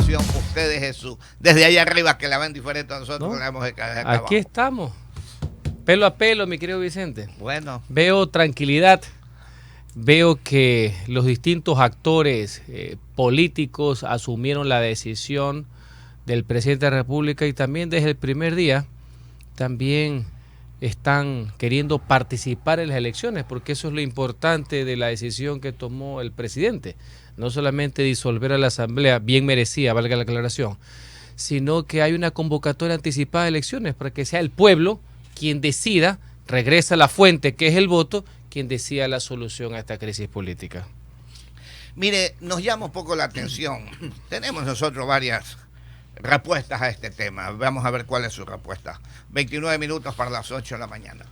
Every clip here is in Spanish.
situación ustedes desde allá arriba que la ven diferente a nosotros? ¿No? La vemos acá Aquí abajo. estamos, pelo a pelo, mi querido Vicente. Bueno. Veo tranquilidad, veo que los distintos actores políticos asumieron la decisión del presidente de la República y también desde el primer día también están queriendo participar en las elecciones, porque eso es lo importante de la decisión que tomó el presidente. No solamente disolver a la Asamblea, bien merecida, valga la aclaración, sino que hay una convocatoria anticipada de elecciones para que sea el pueblo quien decida, regresa a la fuente que es el voto, quien decida la solución a esta crisis política. Mire, nos llama un poco la atención. Tenemos nosotros varias respuestas a este tema. Vamos a ver cuál es su respuesta. 29 minutos para las 8 de la mañana.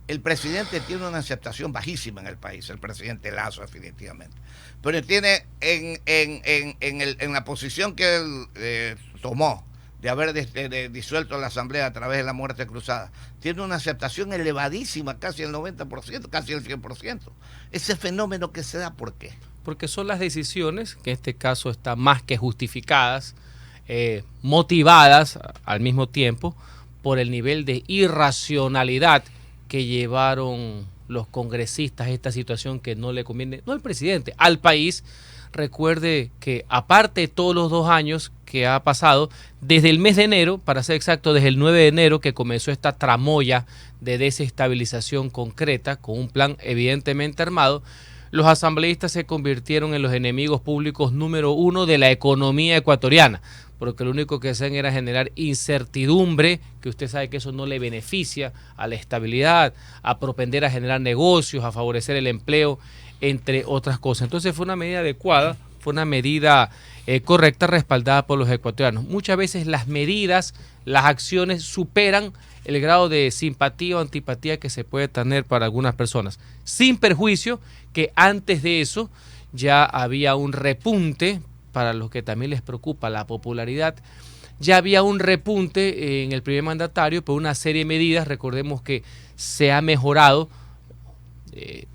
El presidente tiene una aceptación bajísima en el país, el presidente Lasso definitivamente. Pero tiene en la posición que él tomó de haber disuelto la Asamblea a través de la muerte cruzada, tiene una aceptación elevadísima, casi el 90%, casi el 100%. Ese fenómeno que se da, ¿por qué? Porque son las decisiones, que en este caso están más que justificadas, motivadas al mismo tiempo por el nivel de irracionalidad que llevaron los congresistas a esta situación que no le conviene, no al presidente, al país. Recuerde que aparte de todos los 2 años que ha pasado, desde el mes de enero, para ser exacto, desde el 9 de enero que comenzó esta tramoya de desestabilización concreta, con un plan evidentemente armado, los asambleístas se convirtieron en los enemigos públicos número 1 de la economía ecuatoriana, porque lo único que hacían era generar incertidumbre, que usted sabe que eso no le beneficia a la estabilidad, a propender a generar negocios, a favorecer el empleo, entre otras cosas. Entonces fue una medida adecuada, fue una medida correcta, respaldada por los ecuatorianos. Muchas veces las medidas, las acciones superan el grado de simpatía o antipatía que se puede tener para algunas personas, sin perjuicio que antes de eso ya había un repunte, para los que también les preocupa la popularidad, ya había un repunte en el primer mandatario por una serie de medidas. Recordemos que se ha mejorado,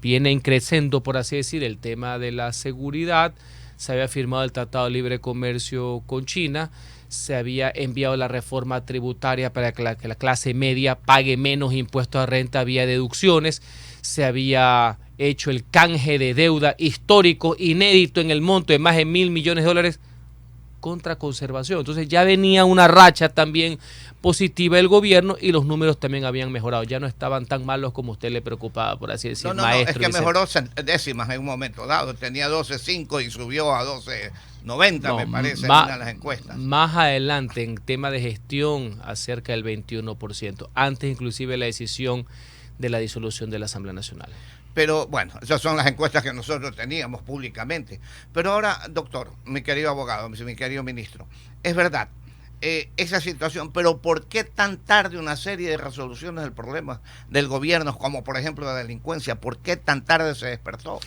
viene increciendo, por así decir, el tema de la seguridad, se había firmado el Tratado de Libre Comercio con China, se había enviado la reforma tributaria para que la clase media pague menos impuestos a renta vía deducciones, se había hecho el canje de deuda histórico, inédito en el monto de más de $1.000 millones contra conservación. Entonces ya venía una racha también positiva del gobierno y los números también habían mejorado. Ya no estaban tan malos como usted le preocupaba, por así decir, maestro. Es que mejoró décimas en un momento dado. Tenía 12.5 y subió a 12.90, me parece, en una de las encuestas. Más adelante, en tema de gestión, acerca del 21%. Antes inclusive de la decisión de la disolución de la Asamblea Nacional. Pero bueno, esas son las encuestas que nosotros teníamos públicamente. Pero ahora, doctor, mi querido abogado, mi querido ministro, es verdad, esa situación, pero ¿por qué tan tarde una serie de resoluciones del problema del gobierno, como por ejemplo la delincuencia? ¿Por qué tan tarde se despertó?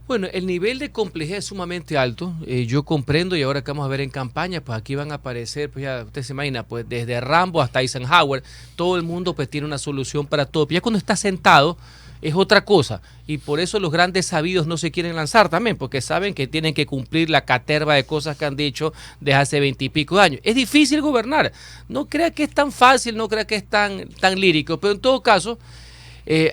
Bueno, el nivel de complejidad es sumamente alto. Yo comprendo, y ahora que vamos a ver en campaña, pues aquí van a aparecer, pues ya usted se imagina, pues desde Rambo hasta Eisenhower, todo el mundo pues tiene una solución para todo. Pero ya cuando está sentado es otra cosa, y por eso los grandes sabidos no se quieren lanzar también, porque saben que tienen que cumplir la caterva de cosas que han dicho desde hace 20 y pico de años. Es difícil gobernar, no crea que es tan fácil, no crea que es tan lírico, pero en todo caso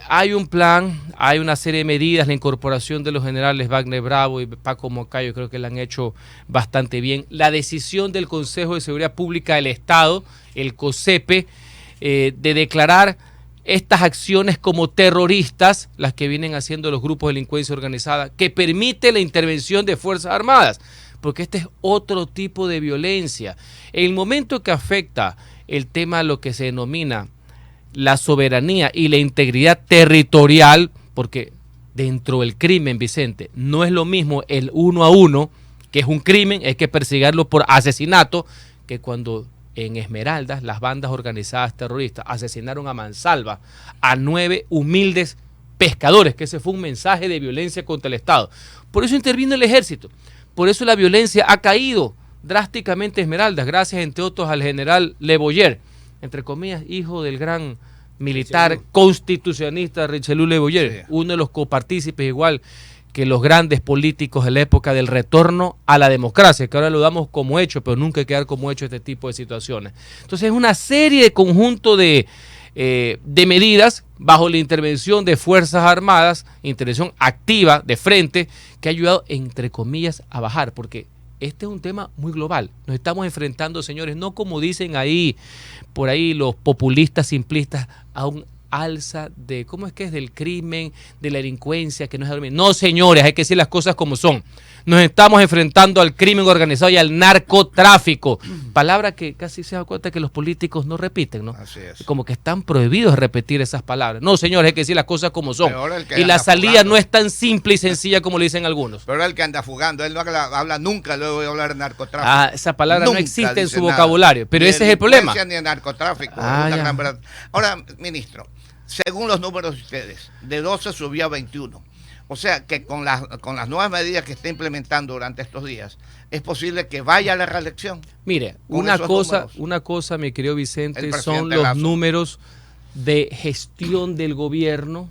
hay un plan, hay una serie de medidas, la incorporación de los generales Wagner Bravo y Paco Moncayo, creo que la han hecho bastante bien. La decisión del Consejo de Seguridad Pública del Estado, el COSEPE, de declarar estas acciones como terroristas, las que vienen haciendo los grupos de delincuencia organizada, que permite la intervención de Fuerzas Armadas, porque este es otro tipo de violencia. En el momento que afecta el tema de lo que se denomina la soberanía y la integridad territorial, porque dentro del crimen, Vicente, no es lo mismo el 1 a 1, que es un crimen, hay que perseguirlo por asesinato, que cuando en Esmeraldas las bandas organizadas terroristas asesinaron a mansalva a 9 humildes pescadores, que ese fue un mensaje de violencia contra el Estado. Por eso intervino el ejército, por eso la violencia ha caído drásticamente en Esmeraldas, gracias entre otros al general Le Boyer, entre comillas, hijo del gran militar constitucionalista Richelieu Le Boyer, sí, uno de los copartícipes igual que los grandes políticos de la época del retorno a la democracia, que ahora lo damos como hecho, pero nunca hay que dar como hecho este tipo de situaciones. Entonces es una serie de conjunto de medidas bajo la intervención de Fuerzas Armadas, intervención activa de frente, que ha ayudado, entre comillas, a bajar, porque este es un tema muy global. Nos estamos enfrentando, señores, no como dicen ahí, por ahí los populistas simplistas, a un alza de, ¿cómo es que es? Del crimen, de la delincuencia, que no es dormir. No, señores, hay que decir las cosas como son. Nos estamos enfrentando al crimen organizado y al narcotráfico. Palabra que casi se da cuenta que los políticos no repiten, ¿no? Así es. Como que están prohibidos repetir esas palabras. No, señores, hay que decir las cosas como son. Y la salida fugando no es tan simple y sencilla como le dicen algunos. Pero el que anda fugando, él no habla nunca, luego voy a hablar de narcotráfico. Ah, esa palabra nunca no existe en su vocabulario, pero ese es el problema. Ni en narcotráfico. Gran verdad. Ahora, ministro, según los números de ustedes, de 12 subió a 21. O sea que con las nuevas medidas que está implementando durante estos días, es posible que vaya a la reelección. Mire, una cosa, mi querido Vicente, son los números de gestión del gobierno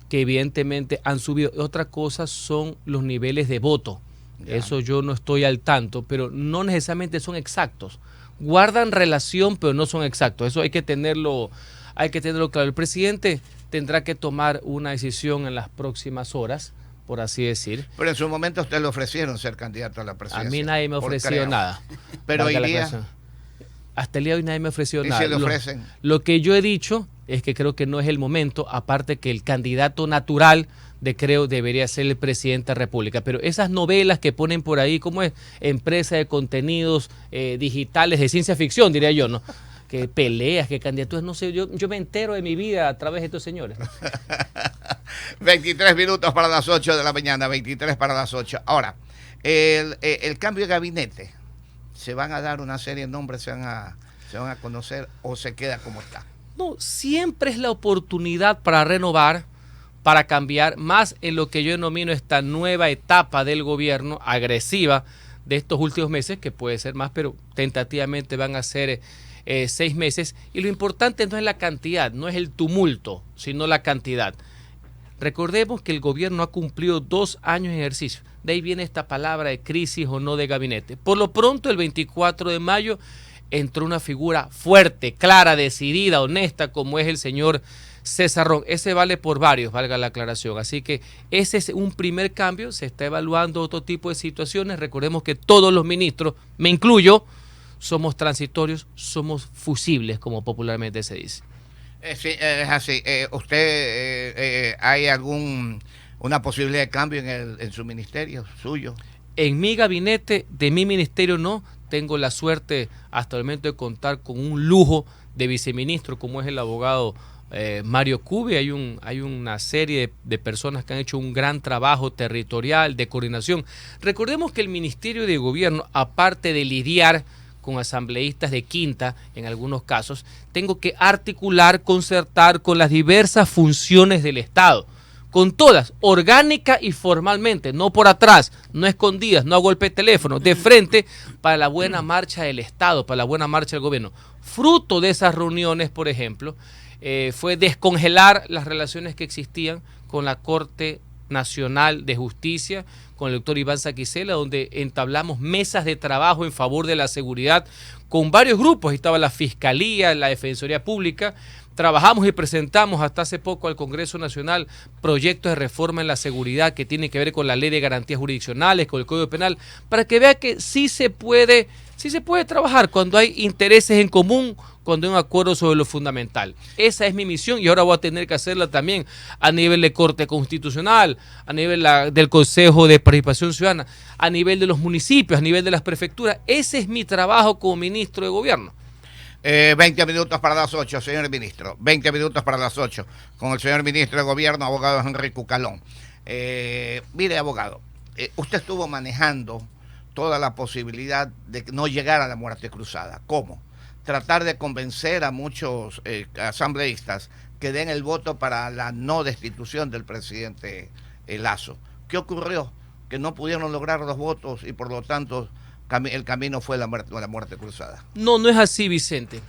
que evidentemente han subido. Otra cosa son los niveles de voto. Ya. Eso yo no estoy al tanto, pero no necesariamente son exactos. Guardan relación, pero no son exactos. Eso hay que tenerlo claro. El presidente tendrá que tomar una decisión en las próximas horas, por así decir. Pero en su momento a usted le ofrecieron ser candidato a la presidencia. A mí nadie me ofreció nada. Pero hoy día, hasta el día de hoy nadie me ofreció nada. ¿Y si le ofrecen? Lo que yo he dicho es que creo que no es el momento, aparte que el candidato natural debería ser el presidente de la República. Pero esas novelas que ponen por ahí, ¿cómo es? Empresa de contenidos digitales de ciencia ficción, diría yo, ¿no? Que peleas, que candidaturas, no sé, yo me entero de mi vida a través de estos señores. 23 minutos para las 8 de la mañana, 23 para las 8. Ahora, el cambio de gabinete, ¿se van a dar una serie de nombres, se van a conocer o se queda como está? No, siempre es la oportunidad para renovar, para cambiar, más en lo que yo denomino esta nueva etapa del gobierno agresiva de estos últimos meses, que puede ser más, pero tentativamente van a ser 6 meses, y lo importante no es la cantidad, no es el tumulto, sino la cantidad. Recordemos que el gobierno ha cumplido 2 años de ejercicio, de ahí viene esta palabra de crisis o no de gabinete. Por lo pronto, el 24 de mayo entró una figura fuerte, clara, decidida, honesta, como es el señor César Ron. Ese vale por varios, valga la aclaración. Así que ese es un primer cambio, se está evaluando otro tipo de situaciones. Recordemos que todos los ministros, me incluyo, somos transitorios, somos fusibles, como popularmente se dice. Sí, es así. ¿Usted hay una posibilidad de cambio en su ministerio suyo? En mi gabinete, de mi ministerio no. Tengo la suerte hasta el momento de contar con un lujo de viceministro, como es el abogado Mario Cube. Hay una serie de personas que han hecho un gran trabajo territorial, de coordinación. Recordemos que el Ministerio de Gobierno, aparte de lidiar con asambleístas de quinta, en algunos casos, tengo que articular, concertar con las diversas funciones del Estado, con todas, orgánica y formalmente, no por atrás, no escondidas, no a golpe de teléfono, de frente, para la buena marcha del Estado, para la buena marcha del gobierno. Fruto de esas reuniones, por ejemplo, fue descongelar las relaciones que existían con la Corte Nacional de Justicia, con el doctor Iván Saquicela, donde entablamos mesas de trabajo en favor de la seguridad con varios grupos. Estaba la Fiscalía, la Defensoría Pública. Trabajamos y presentamos hasta hace poco al Congreso Nacional proyectos de reforma en la seguridad que tienen que ver con la Ley de Garantías Jurisdiccionales, con el Código Penal, para que vea que sí se puede trabajar cuando hay intereses en común, cuando hay un acuerdo sobre lo fundamental. Esa es mi misión y ahora voy a tener que hacerla también a nivel de Corte Constitucional, a nivel del Consejo de Participación Ciudadana, a nivel de los municipios, a nivel de las prefecturas. Ese es mi trabajo como ministro de Gobierno. 20 minutos para las 8, señor ministro. 20 minutos para las 8, con el señor ministro de Gobierno, abogado Henry Cucalón. Mire, abogado, usted estuvo manejando toda la posibilidad de no llegar a la muerte cruzada. ¿Cómo? Tratar de convencer a muchos asambleístas que den el voto para la no destitución del presidente Lasso. ¿Qué ocurrió? Que no pudieron lograr los votos y por lo tanto el camino fue la muerte cruzada. No es así, Vicente.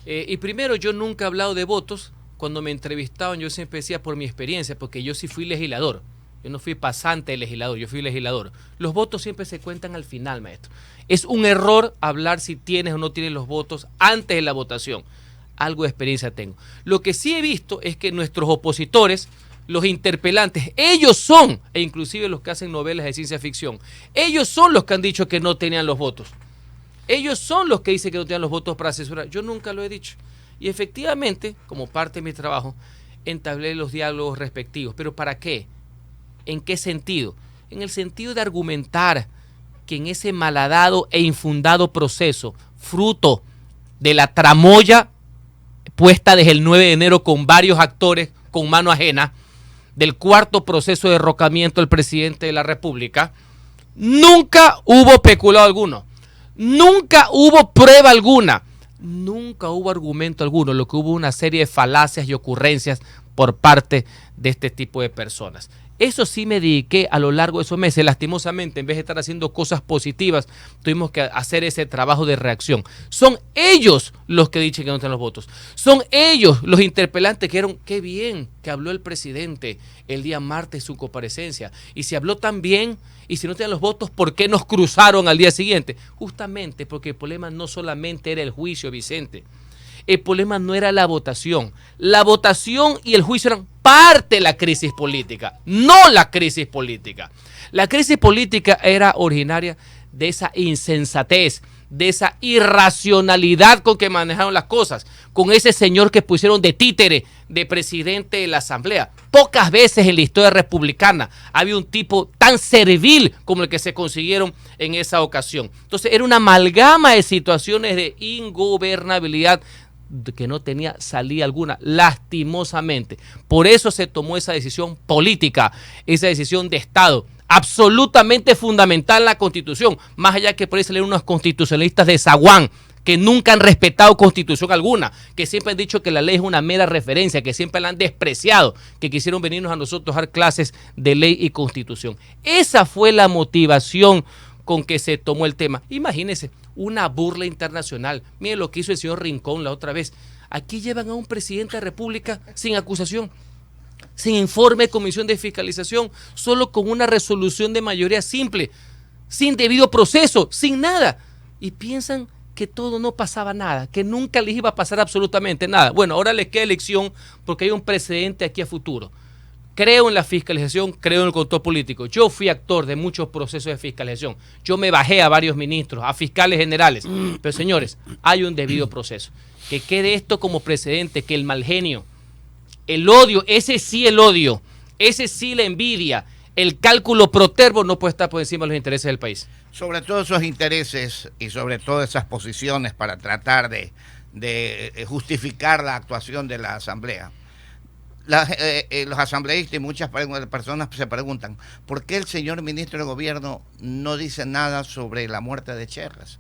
Y primero, yo nunca he hablado de votos. Cuando me entrevistaban, yo siempre decía por mi experiencia, porque yo sí fui legislador. Yo no fui pasante de legislador, yo fui legislador. Los votos siempre se cuentan al final, maestro. Es un error hablar si tienes o no tienes los votos antes de la votación. Algo de experiencia tengo. Lo que sí he visto es que nuestros opositores, los interpelantes, ellos son, e inclusive los que hacen novelas de ciencia ficción, ellos son los que han dicho que no tenían los votos. Ellos son los que dicen que no tenían los votos para asesorar. Yo nunca lo he dicho. Y efectivamente, como parte de mi trabajo, entablé los diálogos respectivos. ¿Pero para qué? ¿En qué sentido? En el sentido de argumentar que en ese malhadado e infundado proceso, fruto de la tramoya puesta desde el 9 de enero con varios actores con mano ajena, del cuarto proceso de derrocamiento del presidente de la República, nunca hubo peculado alguno, nunca hubo prueba alguna, nunca hubo argumento alguno, lo que hubo una serie de falacias y ocurrencias por parte de este tipo de personas. Eso sí me dediqué a lo largo de esos meses. Lastimosamente, en vez de estar haciendo cosas positivas, tuvimos que hacer ese trabajo de reacción. Son ellos los que dicen que no tienen los votos. Son ellos los interpelantes que dijeron, qué bien que habló el presidente el día martes en su comparecencia. Y si habló tan bien, y si no tenían los votos, ¿por qué nos cruzaron al día siguiente? Justamente porque el problema no solamente era el juicio, Vicente. El problema no era la votación. La votación y el juicio eran parte de la crisis política, no la crisis política. La crisis política era originaria de esa insensatez, de esa irracionalidad con que manejaron las cosas, con ese señor que pusieron de títere de presidente de la Asamblea. Pocas veces en la historia republicana había un tipo tan servil como el que se consiguieron en esa ocasión. Entonces era una amalgama de situaciones de ingobernabilidad que no tenía salida alguna, lastimosamente. Por eso se tomó esa decisión política, esa decisión de Estado, absolutamente fundamental en la Constitución, más allá que por ahí salieron unos constitucionalistas de zaguán, que nunca han respetado Constitución alguna, que siempre han dicho que la ley es una mera referencia, que siempre la han despreciado, que quisieron venirnos a nosotros a dar clases de ley y Constitución. Esa fue la motivación con que se tomó el tema. Imagínense, una burla internacional. Miren lo que hizo el señor Rincón la otra vez. Aquí llevan a un presidente de la República sin acusación, sin informe de comisión de fiscalización, solo con una resolución de mayoría simple, sin debido proceso, sin nada. Y piensan que todo no pasaba nada, que nunca les iba a pasar absolutamente nada. Bueno, ahora les queda elección porque hay un precedente aquí a futuro. Creo en la fiscalización, creo en el control político. Yo fui actor de muchos procesos de fiscalización. Yo me bajé a varios ministros, a fiscales generales. Pero señores, hay un debido proceso. Que quede esto como precedente, que el mal genio, el odio, ese sí la envidia, el cálculo protervo no puede estar por encima de los intereses del país. Sobre todo esos intereses y sobre todo esas posiciones para tratar de justificar la actuación de la Asamblea. Los asambleístas y muchas personas se preguntan ¿por qué el señor ministro de Gobierno no dice nada sobre la muerte de Cherres?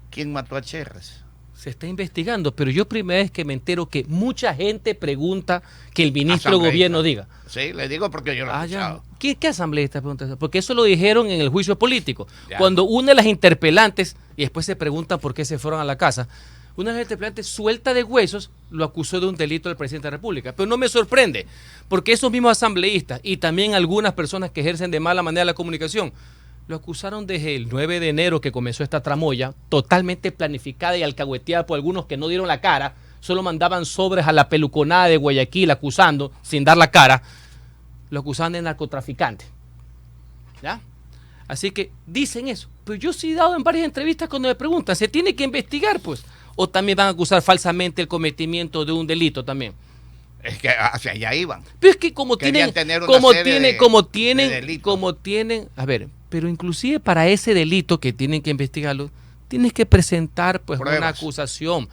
¿Quién mató a Cherres? Se está investigando, pero yo primera vez que me entero que mucha gente pregunta que el ministro de Gobierno diga. Sí, le digo porque yo lo he escuchado. ¿Qué asambleísta pregunta eso? Porque eso lo dijeron en el juicio político. Ya. Cuando una de las interpelantes, y después se preguntan por qué se fueron a la casa, una de las interpelantes suelta de huesos lo acusó de un delito del presidente de la República. Pero no me sorprende, porque esos mismos asambleístas y también algunas personas que ejercen de mala manera la comunicación, lo acusaron desde el 9 de enero que comenzó esta tramoya, totalmente planificada y alcahueteada por algunos que no dieron la cara, solo mandaban sobres a la peluconada de Guayaquil acusando, sin dar la cara, lo acusaban de narcotraficante. ¿Ya? Así que dicen eso. Pero yo sí he dado en varias entrevistas cuando me preguntan, ¿se tiene que investigar, pues? ¿O también van a acusar falsamente el cometimiento de un delito también? Es que hacia allá iban. Pero es que como tienen, a ver, pero inclusive para ese delito que tienen que investigarlo, tienes que presentar pues pruebas, una acusación.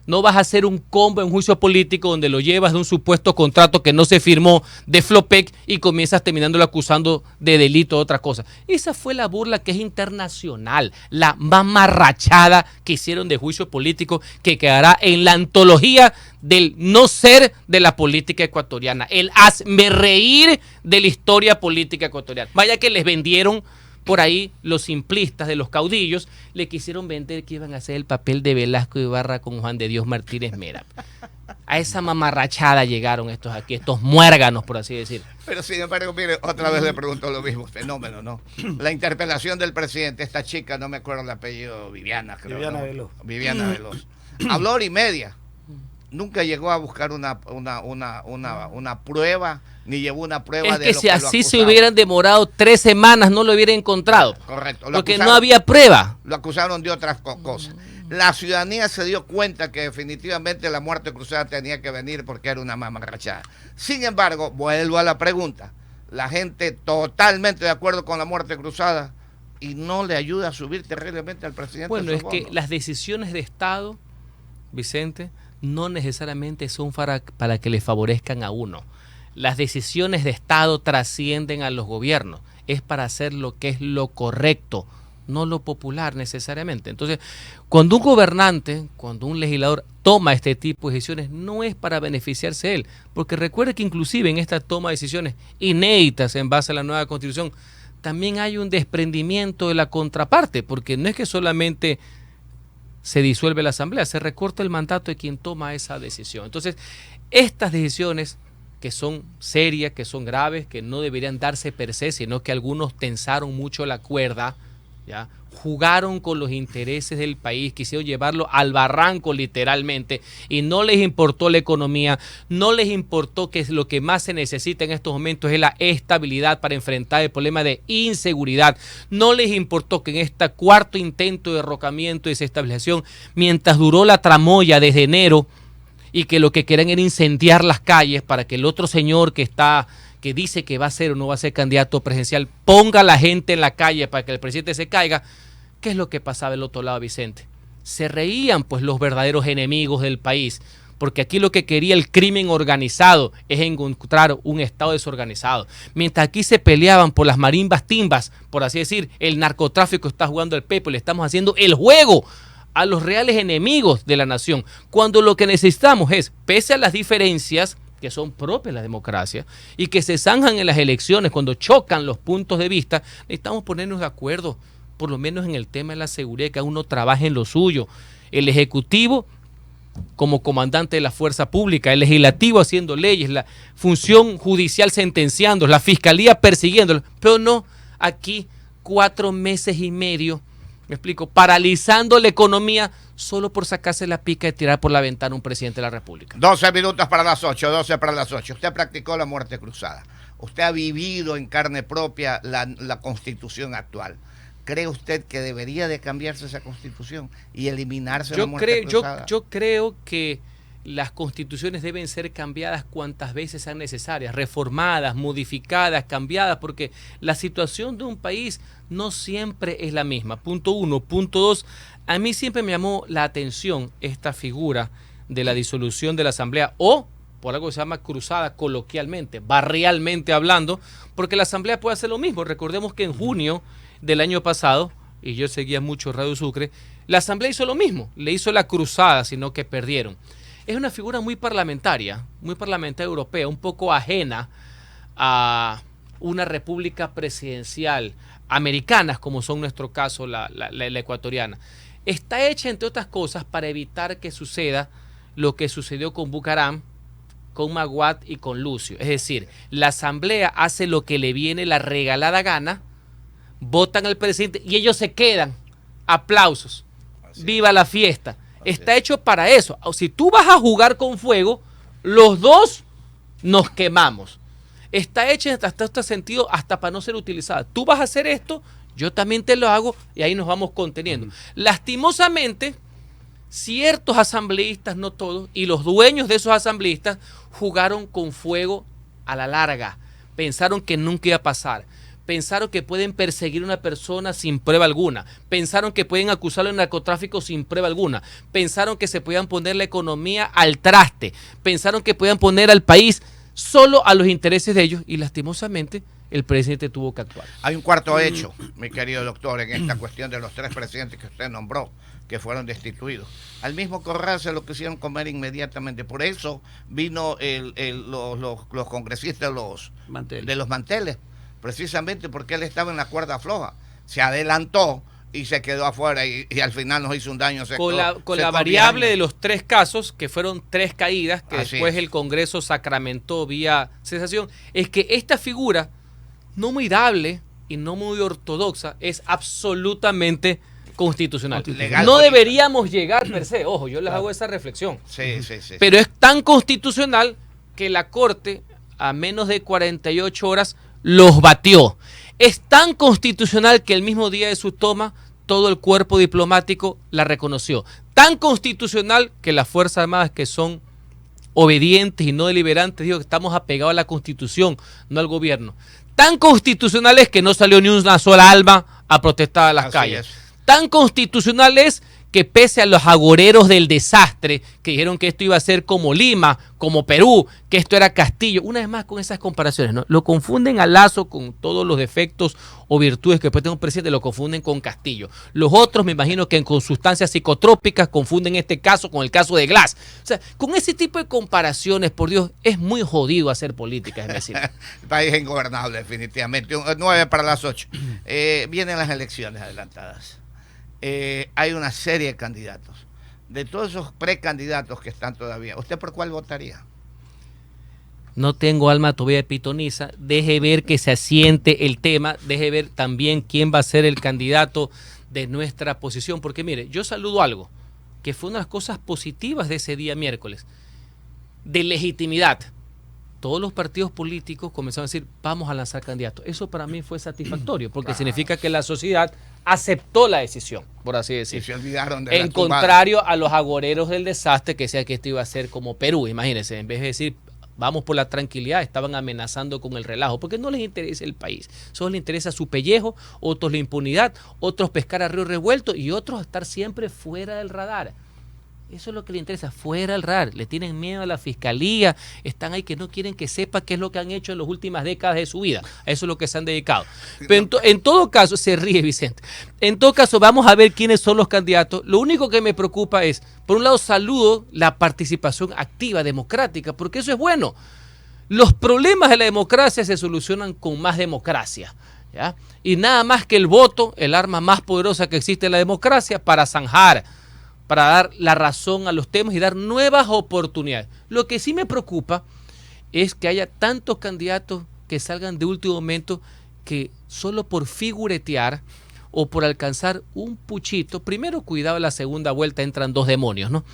No vas a hacer un combo en juicio político donde lo llevas de un supuesto contrato que no se firmó de Flopec y comienzas terminándolo acusando de delito o otra cosa. Esa fue la burla que es internacional, la mamarrachada que hicieron de juicio político que quedará en la antología del no ser de la política ecuatoriana, el hazme reír de la historia política ecuatoriana. Vaya que les vendieron por ahí los simplistas de los caudillos, le quisieron vender que iban a hacer el papel de Velasco Ibarra con Juan de Dios Martínez Mera. a esa mamarrachada llegaron estos muérganos, por así decir. Pero sin embargo, mire, otra vez le pregunto lo mismo, fenómeno, ¿no? La interpelación del presidente, esta chica, no me acuerdo el apellido, Viviana, creo. Viviana ¿no? Veloz. Viviana Veloz. Habló hora y media. Nunca llegó a buscar una prueba, ni llevó una prueba es de que lo si que así lo se hubieran demorado 3 semanas, no lo hubiera encontrado. Correcto. Porque no había prueba. Lo acusaron de otras cosas. La ciudadanía se dio cuenta que definitivamente la muerte cruzada tenía que venir porque era una mamarrachada. Sin embargo, vuelvo a la pregunta. La gente totalmente de acuerdo con la muerte cruzada y no le ayuda a subir terriblemente al presidente. Bueno, es que las decisiones de Estado, Vicente, no necesariamente son para que le favorezcan a uno. Las decisiones de Estado trascienden a los gobiernos. Es para hacer lo que es lo correcto, no lo popular necesariamente. Entonces, cuando un gobernante, cuando un legislador toma este tipo de decisiones, no es para beneficiarse él. Porque recuerde que inclusive en esta toma de decisiones inéditas en base a la nueva Constitución, también hay un desprendimiento de la contraparte, porque no es que solamente se disuelve la asamblea, se recorta el mandato de quien toma esa decisión. Entonces, estas decisiones que son serias, que son graves, que no deberían darse per se, sino que algunos tensaron mucho la cuerda, ¿ya? Jugaron con los intereses del país, quisieron llevarlo al barranco literalmente, y no les importó la economía, no les importó que lo que más se necesita en estos momentos es la estabilidad para enfrentar el problema de inseguridad, no les importó que en este cuarto intento de derrocamiento y desestabilización, mientras duró la tramoya desde enero, y que lo que querían era incendiar las calles para que el otro señor que dice que va a ser o no va a ser candidato presidencial, ponga a la gente en la calle para que el presidente se caiga. ¿Qué es lo que pasaba del otro lado, Vicente? Se reían pues los verdaderos enemigos del país, porque aquí lo que quería el crimen organizado es encontrar un Estado desorganizado. Mientras aquí se peleaban por las marimbas timbas, por así decir, el narcotráfico está jugando el pepo, le estamos haciendo el juego a los reales enemigos de la nación, cuando lo que necesitamos es, pese a las diferencias que son propias de la democracia y que se zanjan en las elecciones cuando chocan los puntos de vista, necesitamos ponernos de acuerdo, por lo menos en el tema de la seguridad, que cada uno trabaje en lo suyo. El Ejecutivo como comandante de la fuerza pública, el Legislativo haciendo leyes, la función judicial sentenciando, la Fiscalía persiguiéndolo, pero no aquí 4 meses y medio, me explico, paralizando la economía solo por sacarse la pica y tirar por la ventana un presidente de la República. 12 minutos para las 8, 12 para las 8. Usted practicó la muerte cruzada. Usted ha vivido en carne propia la Constitución actual. ¿Cree usted que debería de cambiarse esa Constitución y eliminarse la muerte cruzada? Yo creo que las constituciones deben ser cambiadas cuantas veces sean necesarias, reformadas, modificadas, cambiadas, porque la situación de un país no siempre es la misma. Punto 1. Punto 2, a mí siempre me llamó la atención esta figura de la disolución de la Asamblea, o por algo que se llama cruzada coloquialmente, barrialmente hablando, porque la Asamblea puede hacer lo mismo. Recordemos que en junio del año pasado, y yo seguía mucho Radio Sucre, la Asamblea hizo lo mismo, le hizo la cruzada, sino que perdieron. Es una figura muy parlamentaria europea, un poco ajena a una república presidencial americana, como son en nuestro caso la ecuatoriana. Está hecha, entre otras cosas, para evitar que suceda lo que sucedió con Bucaram, con Maguad y con Lucio. Es decir, la Asamblea hace lo que le viene la regalada gana, votan al presidente y ellos se quedan. Aplausos. Viva la fiesta. Está hecho para eso. Si tú vas a jugar con fuego, los dos nos quemamos. Está hecho hasta este sentido, hasta para no ser utilizada. Tú vas a hacer esto, yo también te lo hago y ahí nos vamos conteniendo. Lastimosamente, ciertos asambleístas, no todos, y los dueños de esos asambleístas jugaron con fuego a la larga. Pensaron que nunca iba a pasar. Pensaron que pueden perseguir a una persona sin prueba alguna. Pensaron que pueden acusarlo de narcotráfico sin prueba alguna. Pensaron que se podían poner la economía al traste. Pensaron que podían poner al país solo a los intereses de ellos y lastimosamente el presidente tuvo que actuar. Hay un cuarto hecho, mi querido doctor, en esta cuestión de los 3 presidentes que usted nombró, que fueron destituidos. Al mismo Corral se lo quisieron comer inmediatamente. Por eso vino los congresistas de los manteles, precisamente porque él estaba en la cuerda floja. Se adelantó y se quedó afuera y al final nos hizo un daño. Con la variable de los 3 casos, que fueron 3 caídas, que Así después es. el Congreso sacramentó vía cesación, es que esta figura, no muy dable y no muy ortodoxa, es absolutamente constitucional. Legal, no política. deberíamos llegar per se, ojo, yo les hago esa reflexión. Sí. Pero es tan constitucional que la Corte, a menos de 48 horas, los batió. Es tan constitucional que el mismo día de su toma, todo el cuerpo diplomático la reconoció. Tan constitucional que las Fuerzas Armadas, que son obedientes y no deliberantes, dijo que estamos apegados a la Constitución, no al gobierno. Tan constitucional es que no salió ni una sola alma a protestar a las Así calles. es. Tan constitucional es que pese a los agoreros del desastre, que dijeron que esto iba a ser como Lima, como Perú, que esto era Castillo, una vez más con esas comparaciones, ¿no? Lo confunden a Lazo con todos los defectos o virtudes que después tengo un presidente, lo confunden con Castillo. Los otros me imagino que con sustancias psicotrópicas confunden este caso con el caso de Glass. O sea, con ese tipo de comparaciones, por Dios, es muy jodido hacer política, es decir. El país es ingobernable, definitivamente. 9 para las 8. Vienen las elecciones adelantadas. Hay una serie de candidatos. De todos esos precandidatos que están todavía, ¿usted por cuál votaría? No tengo alma todavía de pitoniza. Deje ver que se asiente el tema. Deje ver también quién va a ser el candidato de nuestra posición. Porque mire, yo saludo algo que fue una de las cosas positivas de ese día miércoles. De legitimidad. Todos los partidos políticos comenzaron a decir, vamos a lanzar candidatos. Eso para mí fue satisfactorio, porque Claro. significa que la sociedad aceptó la decisión, por así Y decirlo. se olvidaron de En la tumbada. contrario a los agoreros del desastre que decían que esto iba a ser como Perú. Imagínense, en vez de decir vamos por la tranquilidad, estaban amenazando con el relajo, porque no les interesa el país. Solo les interesa su pellejo, otros la impunidad, otros pescar a río revuelto y otros estar siempre fuera del radar. Eso es lo que les interesa, fuera del radar. Le tienen miedo a la fiscalía, están ahí que no quieren que sepa qué es lo que han hecho en las últimas décadas de su vida. A eso es lo que se han dedicado. Pero en todo caso, se ríe Vicente. En todo caso, vamos a ver quiénes son los candidatos. Lo único que me preocupa es, por un lado, saludo la participación activa, democrática, porque eso es bueno. Los problemas de la democracia se solucionan con más democracia, ¿ya? Y nada más que el voto, el arma más poderosa que existe en la democracia, para zanjar, para dar la razón a los temas y dar nuevas oportunidades. Lo que sí me preocupa es que haya tantos candidatos que salgan de último momento que solo por figuretear o por alcanzar un puchito, primero cuidado, en la segunda vuelta entran 2 demonios, ¿no?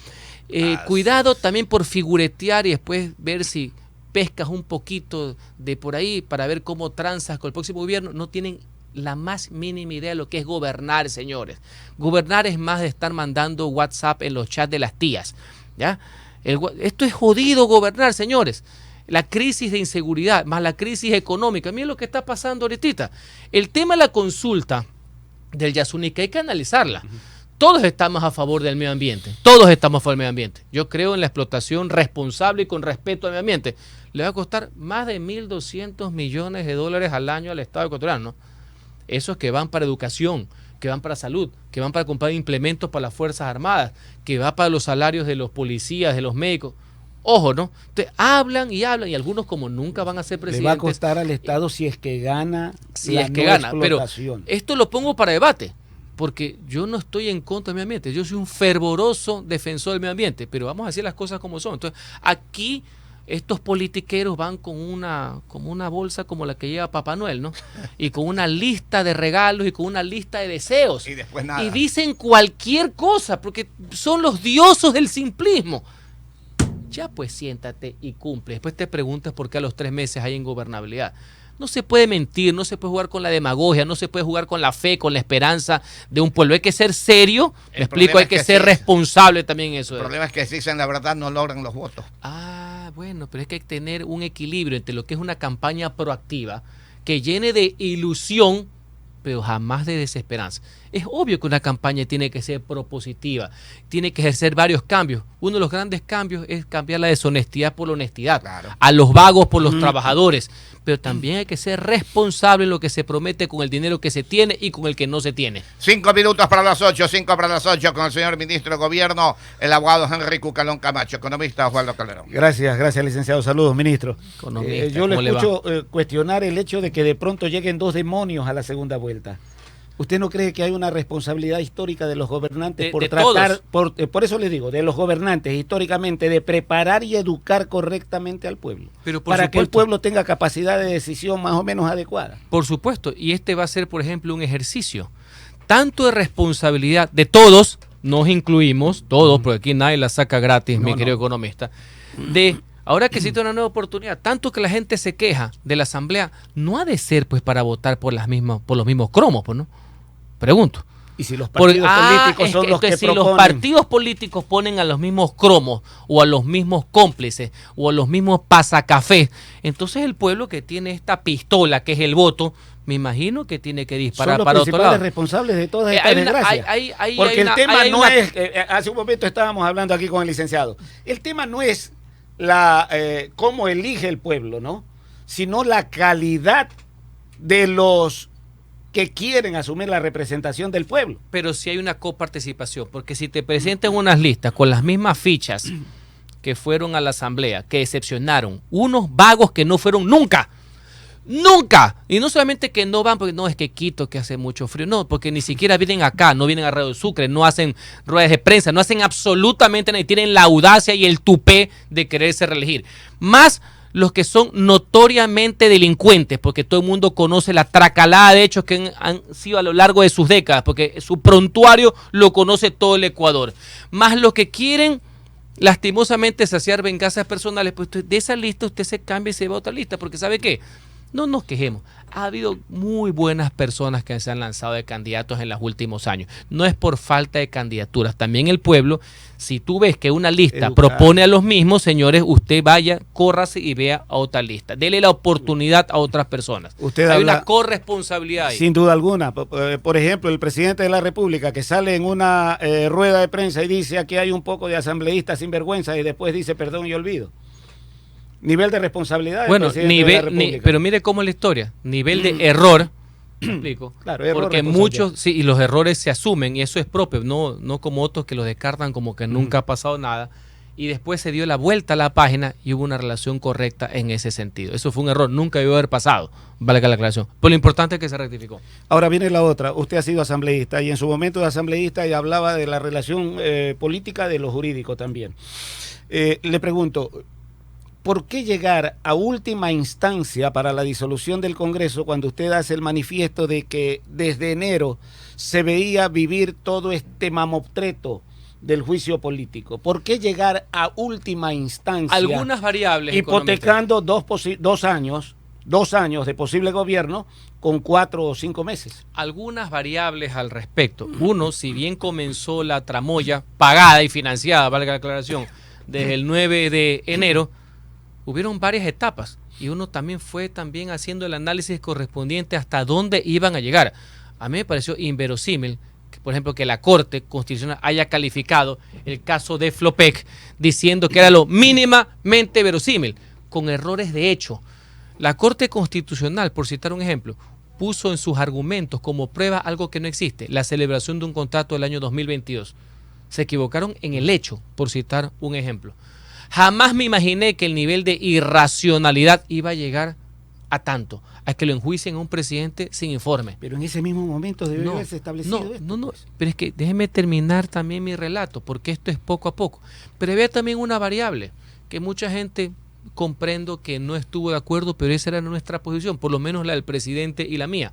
Cuidado también por figuretear y después ver si pescas un poquito de por ahí para ver cómo transas con el próximo gobierno. No tienen la más mínima idea de lo que es gobernar, señores. Gobernar es más de estar mandando WhatsApp en los chats de las tías, ¿ya? Esto es jodido gobernar, señores. La crisis de inseguridad, más la crisis económica. Miren lo que está pasando ahorita. El tema de la consulta del Yasuní, hay que analizarla. Todos estamos a favor del medio ambiente. Todos estamos a favor del medio ambiente. Yo creo en la explotación responsable y con respeto al medio ambiente. Le va a costar más de 1.200 millones de dólares al año al Estado ecuatoriano, ¿no? Esos que van para educación, que van para salud, que van para comprar implementos para las Fuerzas Armadas, que va para los salarios de los policías, de los médicos. Ojo, ¿no? Entonces, hablan y algunos como nunca van a ser presidentes. Le va a costar al Estado si es que gana si la es que no gana. Pero explotación. esto lo pongo para debate, porque yo no estoy en contra del medio ambiente. Yo soy un fervoroso defensor del medio ambiente, pero vamos a decir las cosas como son. Entonces, aquí estos politiqueros van con una bolsa como la que lleva Papá Noel, ¿no? Y con una lista de regalos y con una lista de deseos. Y después nada. Y dicen cualquier cosa, porque son los dioses del simplismo. Ya pues siéntate y cumple. Después te preguntas por qué a los 3 meses hay ingobernabilidad. No se puede mentir, no se puede jugar con la demagogia, no se puede jugar con la fe, con la esperanza de un pueblo. Hay que ser serio, me explico, hay que ser responsable también en eso. El problema es que si dicen la verdad no logran los votos. Bueno, pero es que hay que tener un equilibrio entre lo que es una campaña proactiva que llene de ilusión, pero jamás de desesperanza. Es obvio que una campaña tiene que ser propositiva, tiene que ejercer varios cambios. Uno de los grandes cambios es cambiar la deshonestidad por la honestidad, Claro. a los vagos por los trabajadores, pero también hay que ser responsable en lo que se promete con el dinero que se tiene y con el que no se tiene. 5 minutos para las 8, 5 para las 8 con el señor ministro de Gobierno, el abogado Henry Cucalón Camacho, economista Osvaldo Calderón. Gracias, licenciado. Saludos, ministro. Economista, Yo le ¿cómo le va? escucho cuestionar el hecho de que de pronto lleguen 2 demonios a la segunda vuelta. ¿Usted no cree que hay una responsabilidad histórica de los gobernantes por de tratar, por eso les digo, de los gobernantes históricamente, de preparar y educar correctamente al pueblo? Pero por para que el supuesto, pueblo tenga capacidad de decisión más o menos adecuada. Por supuesto, y este va a ser, por ejemplo, un ejercicio tanto de responsabilidad de todos, nos incluimos, todos, porque aquí nadie la saca gratis, mi querido economista, de ahora que existe una nueva oportunidad, tanto que la gente se queja de la asamblea, no ha de ser pues para votar por los mismos cromos, pues, ¿no? Pregunto. Y si los partidos políticos son los que si proponen. los partidos políticos ponen a los mismos cromos o a los mismos cómplices o a los mismos pasacafés, entonces el pueblo que tiene esta pistola que es el voto, me imagino que tiene que disparar para otro lado. Son los principales responsables de todas estas desgracias. Porque el tema no es, hace un momento estábamos hablando aquí con el licenciado, el tema no es cómo elige el pueblo, ¿no? Sino la calidad de los que quieren asumir la representación del pueblo. Pero si hay una coparticipación, porque si te presentan unas listas con las mismas fichas que fueron a la asamblea, que excepcionaron, unos vagos que no fueron nunca, y no solamente que no van, porque no es que Quito, que hace mucho frío, no, porque ni siquiera vienen acá, no vienen a Radio Sucre, no hacen ruedas de prensa, no hacen absolutamente nada, y tienen la audacia y el tupé de quererse reelegir, más los que son notoriamente delincuentes, porque todo el mundo conoce la tracalada de hechos que han sido a lo largo de sus décadas, porque su prontuario lo conoce todo el Ecuador, más los que quieren lastimosamente saciar venganzas personales, pues de esa lista usted se cambia y se va a otra lista, porque ¿sabe qué? No nos quejemos, ha habido muy buenas personas que se han lanzado de candidatos en los últimos años, no es por falta de candidaturas, también el pueblo, si tú ves que una lista propone a los mismos, señores, usted vaya, córrase y vea a otra lista, dele la oportunidad a otras personas, hay una corresponsabilidad ahí. Sin duda alguna, por ejemplo, el presidente de la República que sale en una rueda de prensa y dice aquí hay un poco de asambleístas sin vergüenza y después dice perdón y olvido. Nivel de responsabilidad. Bueno, pero mire cómo es la historia. Nivel de error. ¿Me explico? Claro, porque muchos, sí, y los errores se asumen, y eso es propio, no como otros que los descartan como que nunca ha pasado nada. Y después se dio la vuelta a la página y hubo una relación correcta en ese sentido. Eso fue un error, nunca debió haber pasado, valga la aclaración. Pero lo importante es que se rectificó. Ahora viene la otra. Usted ha sido asambleísta y en su momento de asambleísta y hablaba de la relación política de lo jurídico también. Le pregunto, ¿por qué llegar a última instancia para la disolución del Congreso cuando usted hace el manifiesto de que desde enero se veía vivir todo este mamotreto del juicio político? ¿Por qué llegar a última instancia? Algunas variables hipotecando 2 años de posible gobierno con 4 o 5 meses. Algunas variables al respecto. Uno, si bien comenzó la tramoya pagada y financiada, valga la aclaración, desde el 9 de enero, hubieron varias etapas y uno también fue haciendo el análisis correspondiente hasta dónde iban a llegar. A mí me pareció inverosímil, que, por ejemplo, que la Corte Constitucional haya calificado el caso de Flopec diciendo que era lo mínimamente verosímil, con errores de hecho. La Corte Constitucional, por citar un ejemplo, puso en sus argumentos como prueba algo que no existe, la celebración de un contrato del año 2022. Se equivocaron en el hecho, por citar un ejemplo. Jamás me imaginé que el nivel de irracionalidad iba a llegar a tanto, a que lo enjuicien a un presidente sin informe. Pero en ese mismo momento debe haberse establecido esto. No, pero es que déjeme terminar también mi relato, porque esto es poco a poco. Pero había también una variable, que mucha gente comprendo que no estuvo de acuerdo, pero esa era nuestra posición, por lo menos la del presidente y la mía.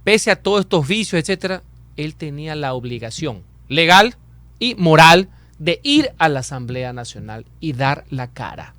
Pese a todos estos vicios, etcétera, él tenía la obligación legal y moral de ir a la Asamblea Nacional y dar la cara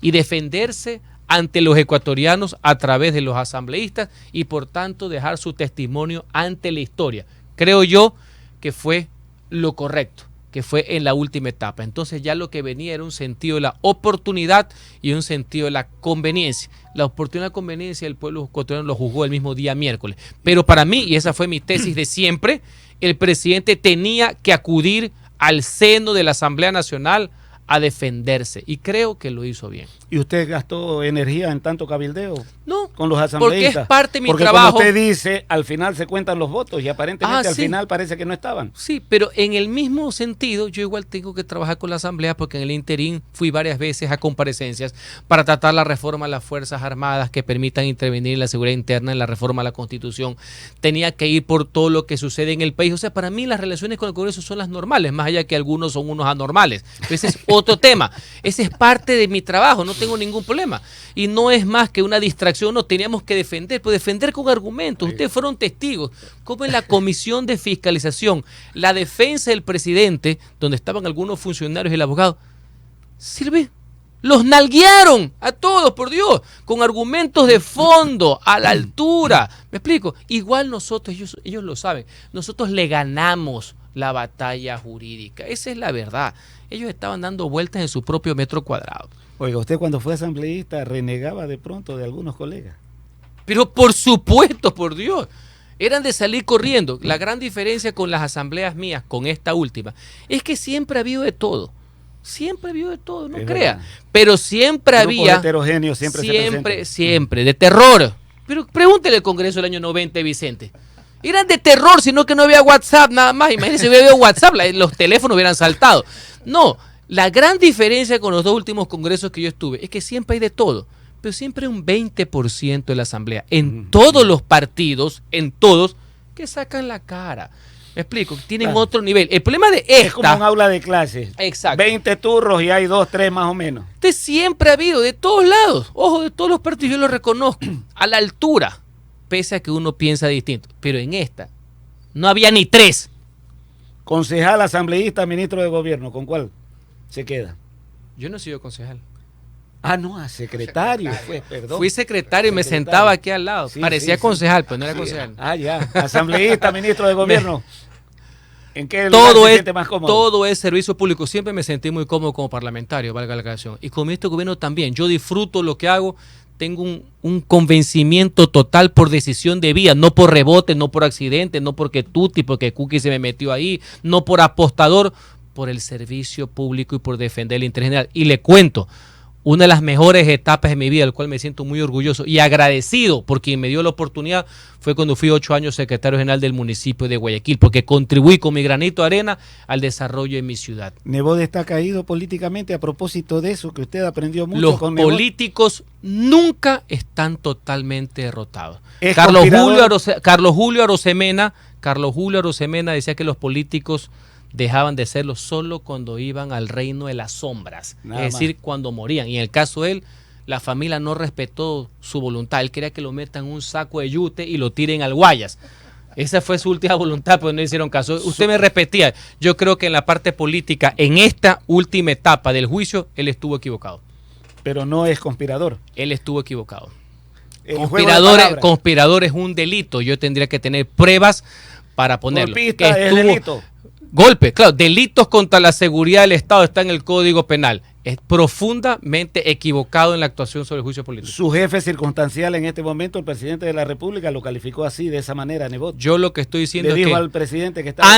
y defenderse ante los ecuatorianos a través de los asambleístas y por tanto dejar su testimonio ante la historia. Creo yo que fue lo correcto, que fue en la última etapa. Entonces ya lo que venía era un sentido de la oportunidad y un sentido de la conveniencia. La oportunidad y la conveniencia el pueblo ecuatoriano lo juzgó el mismo día miércoles. Pero para mí, y esa fue mi tesis de siempre, el presidente tenía que acudir al seno de la Asamblea Nacional a defenderse y creo que lo hizo bien. ¿Y usted gastó energía en tanto cabildeo? No, con los asambleístas. Porque es parte de mi porque trabajo. Como usted dice, al final se cuentan los votos y aparentemente al sí. final parece que no estaban. Sí, pero en el mismo sentido, yo igual tengo que trabajar con la Asamblea porque en el interín fui varias veces a comparecencias para tratar la reforma a las Fuerzas Armadas que permitan intervenir en la seguridad interna, en la reforma a la Constitución. Tenía que ir por todo lo que sucede en el país. O sea, para mí las relaciones con el Congreso son las normales, más allá que algunos son unos anormales. Pero ese es otro tema. Ese es parte de mi trabajo, no tengo ningún problema. Y no es más que una distracción, no teníamos que defender, pues defender con argumentos. Ustedes fueron testigos, como en la Comisión de Fiscalización, la defensa del presidente, donde estaban algunos funcionarios y el abogado, sirve, los nalguearon a todos, por Dios, con argumentos de fondo, a la altura. ¿Me explico? Igual nosotros, ellos lo saben, nosotros le ganamos la batalla jurídica. Esa es la verdad. Ellos estaban dando vueltas en su propio metro cuadrado. Oiga, usted cuando fue asambleísta renegaba de pronto de algunos colegas. Pero por supuesto, por Dios, eran de salir corriendo. La gran diferencia con las asambleas mías, con esta última, es que siempre ha habido de todo. Siempre ha habido de todo, no crea. Pero siempre había... heterogéneos siempre, de terror. Pero pregúntele al Congreso del año 90, Vicente. Eran de terror, sino que no había WhatsApp nada más. Imagínense, si hubiera habido WhatsApp, los teléfonos hubieran saltado. No, la gran diferencia con los dos últimos congresos que yo estuve es que siempre hay de todo. Pero siempre hay un 20% de la asamblea, en todos los partidos, en todos, que sacan la cara. Me explico, tienen otro nivel. El problema de esta... Es como un aula de clases. Exacto. 20 turros y hay 2, 3 más o menos. Este siempre ha habido, de todos lados. Ojo, de todos los partidos yo lo reconozco. A la altura, pese a que uno piensa distinto. Pero en esta, no había ni 3. Concejal, asambleísta, ministro de gobierno, ¿con cuál se queda? Yo no he sido concejal. No, a secretario. Perdón. Fui secretario y me sentaba aquí al lado. Sí, parecía concejal, pero no era concejal. Ya. Asambleísta, ministro de gobierno. ¿En qué todo lugar se es, siente más cómodo? Todo es servicio público. Siempre me sentí muy cómodo como parlamentario, valga la aclaración. Y con ministro de gobierno también. Yo disfruto lo que hago. Tengo un convencimiento total por decisión de vida, no por rebote, no por accidente, no porque Tuti, porque Cookie se me metió ahí, no por apostador, por el servicio público y por defender el interés general. Y le cuento, una de las mejores etapas de mi vida, del cual me siento muy orgulloso y agradecido por quien me dio la oportunidad, fue cuando fui 8 años secretario general del municipio de Guayaquil, porque contribuí con mi granito de arena al desarrollo en mi ciudad. Nebot está caído políticamente a propósito de eso, que usted aprendió mucho Los con Nebot. políticos nunca están totalmente derrotados. ¿Es Carlos Julio Arosemena decía que los políticos dejaban de serlo solo cuando iban al reino de las sombras, es decir, cuando morían. Y en el caso de él, la familia no respetó su voluntad. Él quería que lo metan en un saco de yute y lo tiren al Guayas. Esa fue su última voluntad, pero no hicieron caso. Usted me repetía, yo creo que en la parte política, en esta última etapa del juicio, él estuvo equivocado. Pero no es conspirador. Él estuvo equivocado. Conspirador es un delito. Yo tendría que tener pruebas para ponerlo. Golpista es delito. Golpe, claro, delitos contra la seguridad del Estado está en el Código Penal. Es profundamente equivocado en la actuación sobre el juicio político. Su jefe circunstancial en este momento, el presidente de la República, lo calificó así, de esa manera, Nebot. Yo lo que estoy diciendo es que... Le dijo al presidente que estaba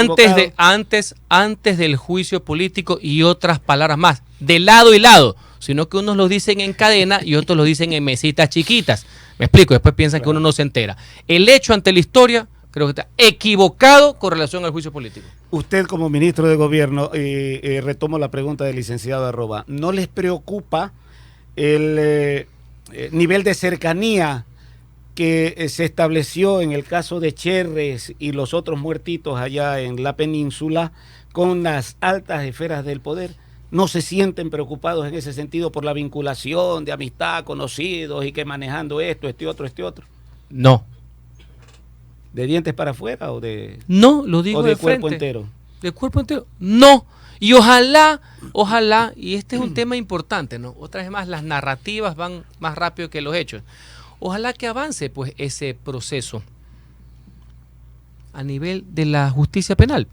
antes del juicio político y otras palabras más, de lado y lado, sino que unos lo dicen en cadena y otros lo dicen en mesitas chiquitas. Me explico, después piensan que uno no se entera. El hecho ante la historia creo que está equivocado con relación al juicio político. Usted como ministro de gobierno, retomo la pregunta del licenciado Arroba, ¿no les preocupa el nivel de cercanía que se estableció en el caso de Cherres y los otros muertitos allá en la península con las altas esferas del poder? ¿No se sienten preocupados en ese sentido por la vinculación de amistad, conocidos y que manejando esto, este otro? No. ¿De dientes para afuera o de... No, lo digo de cuerpo frente? Entero? ¿De cuerpo entero? No. Y ojalá, y este es un tema importante, ¿no? Otra vez más, las narrativas van más rápido que los hechos. Ojalá que avance, pues, ese proceso a nivel de la justicia penal,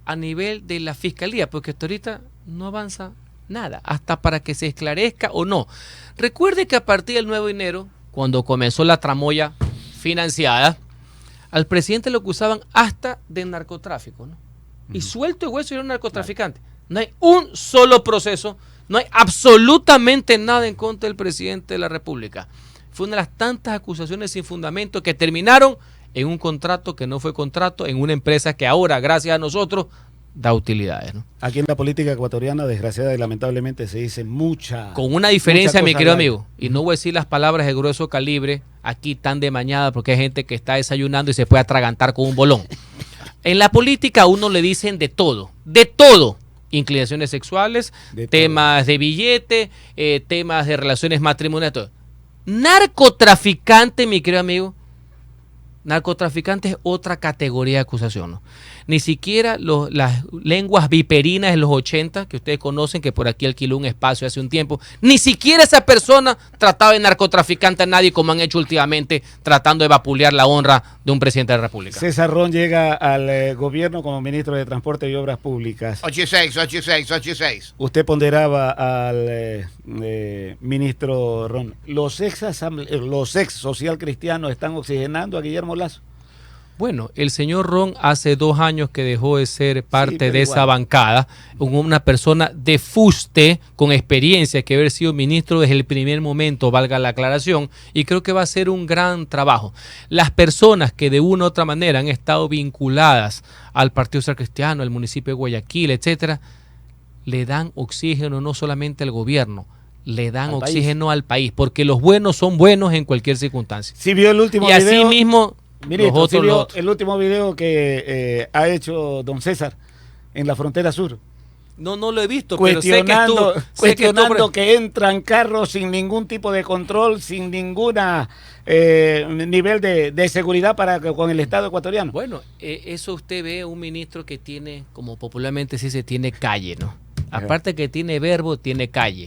a nivel de la fiscalía, porque hasta ahorita no avanza nada, hasta para que se esclarezca o no. Recuerde que a partir del 9 de enero, cuando comenzó la tramoya financiada, al presidente lo acusaban hasta de narcotráfico, ¿no? Y suelto de hueso era un narcotraficante. No hay un solo proceso, no hay absolutamente nada en contra del presidente de la República. Fue una de las tantas acusaciones sin fundamento que terminaron en un contrato que no fue contrato, en una empresa que ahora, gracias a nosotros, da utilidades, ¿no? Aquí en la política ecuatoriana, desgraciada y lamentablemente, se dice mucha. Con una diferencia, mi querido al aire. amigo, y no voy a decir las palabras de grueso calibre aquí tan de mañana, porque hay gente que está desayunando y se puede atragantar con un bolón. En la política a uno le dicen de todo, inclinaciones sexuales, De temas de billete, temas de relaciones matrimoniales, todo. Narcotraficante, mi querido amigo, narcotraficante es otra categoría de acusación, ¿no? Ni siquiera las lenguas viperinas de los 80, que ustedes conocen, que por aquí alquiló un espacio hace un tiempo, ni siquiera esa persona trataba de narcotraficante a nadie, como han hecho últimamente, tratando de vapulear la honra de un presidente de la República. César Ron llega al gobierno como ministro de Transporte y Obras Públicas. 86. Usted ponderaba al ministro Ron. Los ex social cristianos están oxigenando a Guillermo Lasso. Bueno, el señor Ron hace 2 años que dejó de ser parte pero de igual. esa bancada, una persona de fuste, con experiencia, que haber sido ministro desde el primer momento, valga la aclaración, y creo que va a ser un gran trabajo. Las personas que de una u otra manera han estado vinculadas al Partido Social Cristiano, al municipio de Guayaquil, etcétera, le dan oxígeno no solamente al gobierno, le dan oxígeno al país, porque los buenos son buenos en cualquier circunstancia. Si vio el último Y video, así mismo... ministro, los si vio otros. el último video que ha hecho don César en la frontera sur, No lo he visto, cuestionando, pero sé que estuvo que entran carros sin ningún tipo de control, sin ninguna nivel de seguridad con el Estado ecuatoriano. Bueno, eso usted ve un ministro que tiene, como popularmente se dice, tiene calle, ¿no? Aparte que tiene verbo, tiene calle.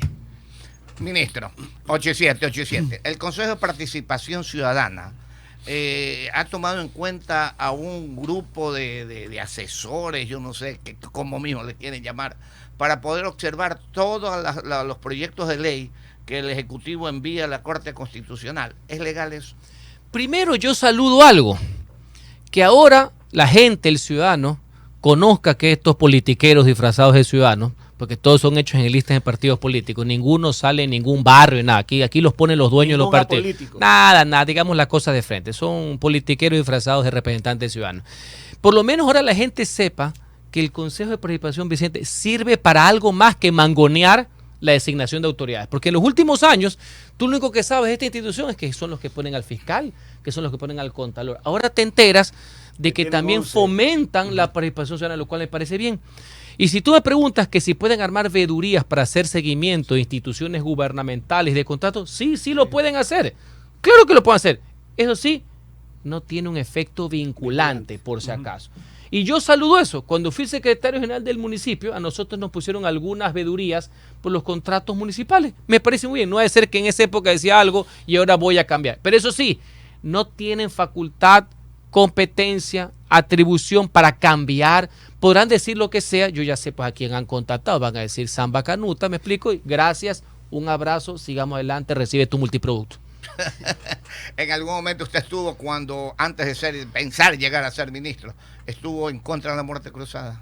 Ministro, 87. El Consejo de Participación Ciudadana ha tomado en cuenta a un grupo de asesores, yo no sé cómo mismo le quieren llamar, para poder observar todos los proyectos de ley que el Ejecutivo envía a la Corte Constitucional. ¿Es legal eso? Primero yo saludo algo, que ahora la gente, el ciudadano, conozca que estos politiqueros disfrazados de ciudadanos, porque todos son hechos en listas de partidos políticos, ninguno sale en ningún barrio, nada, aquí los ponen los dueños de los partidos. Apolítico. Nada, digamos las cosas de frente, son politiqueros disfrazados de representantes ciudadanos. Por lo menos ahora la gente sepa que el Consejo de Participación, Vicente, sirve para algo más que mangonear la designación de autoridades, porque en los últimos años, tú lo único que sabes de esta institución es que son los que ponen al fiscal, que son los que ponen al contador. Ahora te enteras de que también 11. fomentan la participación ciudadana, lo cual me parece bien. Y si tú me preguntas que si pueden armar veedurías para hacer seguimiento de instituciones gubernamentales de contratos, sí lo pueden hacer. Claro que lo pueden hacer. Eso sí, no tiene un efecto vinculante, por si acaso. Y yo saludo eso. Cuando fui secretario general del municipio, a nosotros nos pusieron algunas veedurías por los contratos municipales. Me parece muy bien. No debe ser que en esa época decía algo y ahora voy a cambiar. Pero eso sí, no tienen facultad, competencia, atribución para cambiar. Podrán decir lo que sea, yo ya sé pues a quién han contactado, van a decir Samba Canuta, me explico, gracias, un abrazo, sigamos adelante, recibe tu multiproducto. En algún momento usted estuvo, cuando antes de pensar llegar a ser ministro, estuvo en contra de la muerte cruzada.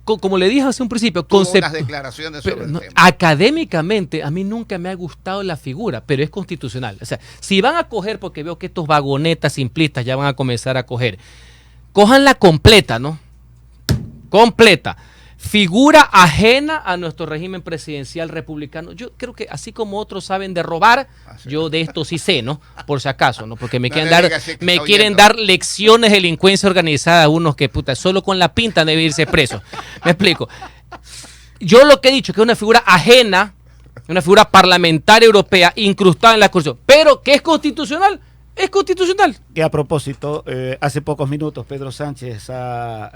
Como le dije hace un principio, Tuvo unas declaraciones sobre el tema. Académicamente a mí nunca me ha gustado la figura, pero es constitucional. O sea, si van a coger, porque veo que estos vagonetas simplistas ya van a comenzar a coger, cójanla completa, ¿no? Completa. Figura ajena a nuestro régimen presidencial republicano. Yo creo que así como otros saben de robar, yo de esto sí sé, ¿no? Por si acaso, ¿no? Porque me quieren dar lecciones de delincuencia organizada a unos que, puta, solo con la pinta debe irse preso. Me explico. Yo lo que he dicho es que es una figura ajena, una figura parlamentaria europea incrustada en la Constitución, pero que es constitucional. Es constitucional. Que a propósito, hace pocos minutos Pedro Sánchez ha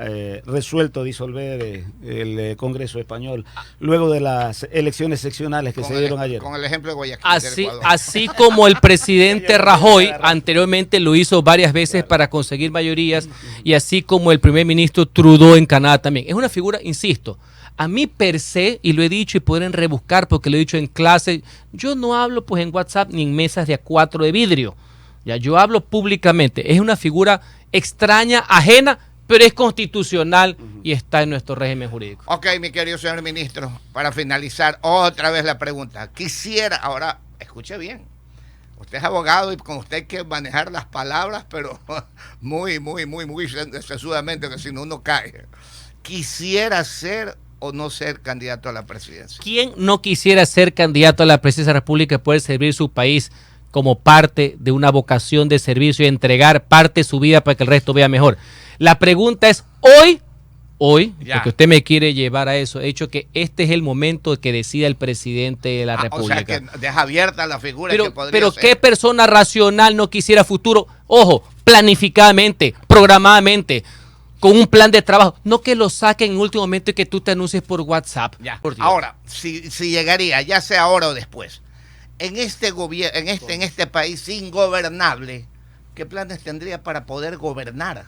resuelto disolver el Congreso español luego de las elecciones seccionales que se dieron ayer. Con el ejemplo de Guayaquil. Así como el presidente Rajoy anteriormente lo hizo varias veces para conseguir mayorías, y así como el primer ministro Trudeau en Canadá también. Es una figura, insisto, a mí per se, y lo he dicho y pueden rebuscar porque lo he dicho en clase, yo no hablo pues en WhatsApp ni en mesas de A4 de vidrio. Ya, yo hablo públicamente. Es una figura extraña, ajena, pero es constitucional y está en nuestro régimen jurídico. Ok, mi querido señor ministro, para finalizar otra vez la pregunta. Quisiera, ahora, escuche bien, Usted es abogado y con usted hay que manejar las palabras, pero muy sesudamente, que si no uno cae. ¿Quisiera ser o no ser candidato a la presidencia? ¿Quién no quisiera ser candidato a la presidencia de la República y poder servir su país como parte de una vocación de servicio y entregar parte de su vida para que el resto vea mejor? La pregunta es hoy, porque usted me quiere llevar a eso, he dicho que este es el momento de que decida el presidente de la República. O sea, que deja abierta la figura que podría pero ser. ¿Qué persona racional no quisiera futuro? Ojo, planificadamente, programadamente, con un plan de trabajo, no que lo saquen en último momento y que tú te anuncies por WhatsApp. Ya. Por Dios. Ahora, si llegaría, ya sea ahora o después, en este gobierno, en este país ingobernable, ¿qué planes tendría para poder gobernar?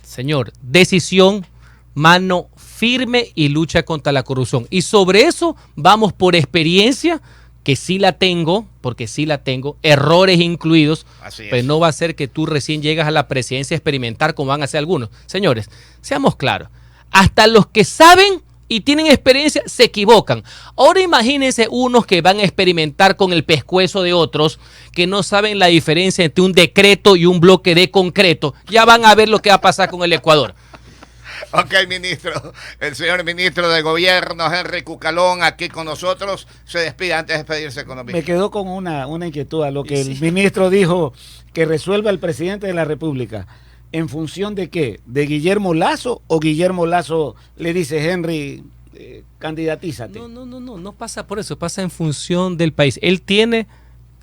Señor, decisión, mano firme y lucha contra la corrupción. Y sobre eso vamos por experiencia, que sí la tengo, porque sí la tengo, errores incluidos, pero no va a ser que tú recién llegas a la presidencia a experimentar como van a hacer algunos. Señores, seamos claros, hasta los que saben y tienen experiencia se equivocan. Ahora imagínense unos que van a experimentar con el pescuezo de otros, que no saben la diferencia entre un decreto y un bloque de concreto. Ya van a ver lo que va a pasar con el Ecuador. Ok, ministro. El señor ministro de Gobierno, Henry Cucalón, aquí con nosotros. Se despide antes de despedirse con nosotros. Me quedó con una inquietud a lo que el ministro dijo, que resuelva el presidente de la República. ¿En función de qué? ¿De Guillermo Lazo o Guillermo Lazo le dice, Henry, candidatízate? No pasa por eso, pasa en función del país. Él tiene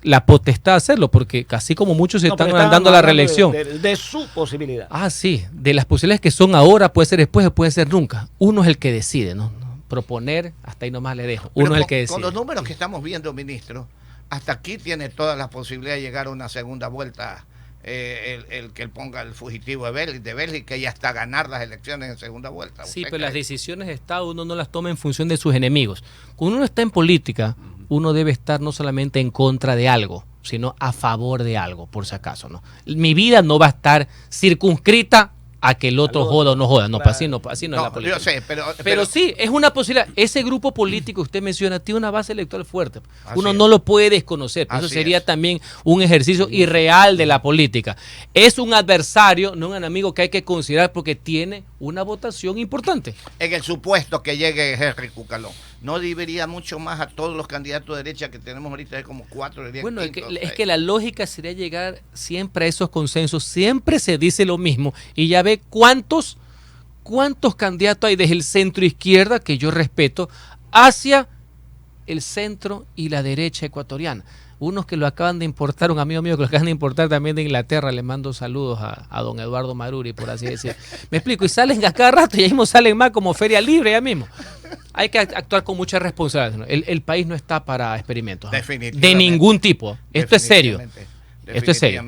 la potestad de hacerlo, porque así como muchos se están dando la reelección. De su posibilidad. Ah, sí, de las posibilidades que son ahora, puede ser después, puede ser nunca. Uno es el que decide, ¿no? Proponer, hasta ahí nomás le dejo. Uno es el que decide. Con los números que estamos viendo, ministro, hasta aquí tiene todas las posibilidades de llegar a una segunda vuelta. El que él ponga el fugitivo de Bélgica y hasta ganar las elecciones en segunda vuelta. Sí, pero las decisiones de Estado uno no las toma en función de sus enemigos. Cuando uno está en política, uno debe estar no solamente en contra de algo, sino a favor de algo, por si acaso, ¿no? Mi vida no va a estar circunscrita a que el otro joda o no joda. No, así no es la política. Yo sé, pero sí, es una posibilidad. Ese grupo político que usted menciona tiene una base electoral fuerte. Uno no lo puede desconocer. Eso sería también un ejercicio irreal de la política. Es un adversario, no un enemigo que hay que considerar porque tiene una votación importante. En el supuesto que llegue Henry Cucalón, ¿no debería mucho más a todos los candidatos de derecha que tenemos ahorita? Hay como 4. Bueno, es que la lógica sería llegar siempre a esos consensos. Siempre se dice lo mismo y ya ve cuántos candidatos hay desde el centro izquierda, que yo respeto, hacia el centro y la derecha ecuatoriana. Unos que lo acaban de importar, un amigo mío que lo acaban de importar también de Inglaterra, le mando saludos a don Eduardo Maruri, por así decir. Me explico, y salen a cada rato, y ahí mismo salen más como feria libre, ya mismo. Hay que actuar con mucha responsabilidad, ¿no? El país no está para experimentos, de ningún tipo. Esto es serio. Esto es serio.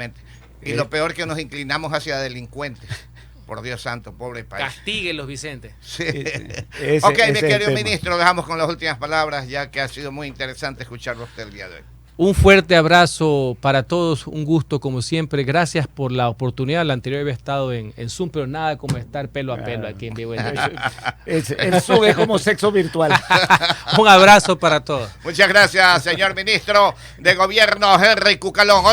Y lo peor que nos inclinamos hacia delincuentes. Por Dios santo, pobre país. Castíguenlos, Vicente. Sí. Ok, mi querido ministro, dejamos con las últimas palabras, ya que ha sido muy interesante escucharlo usted el día de hoy. Un fuerte abrazo para todos, un gusto como siempre. Gracias por la oportunidad. La anterior había estado en Zoom, pero nada como estar pelo a pelo aquí en vivo. El Zoom es como sexo virtual. Un abrazo para todos. Muchas gracias, señor ministro de Gobierno, Henry Cucalón.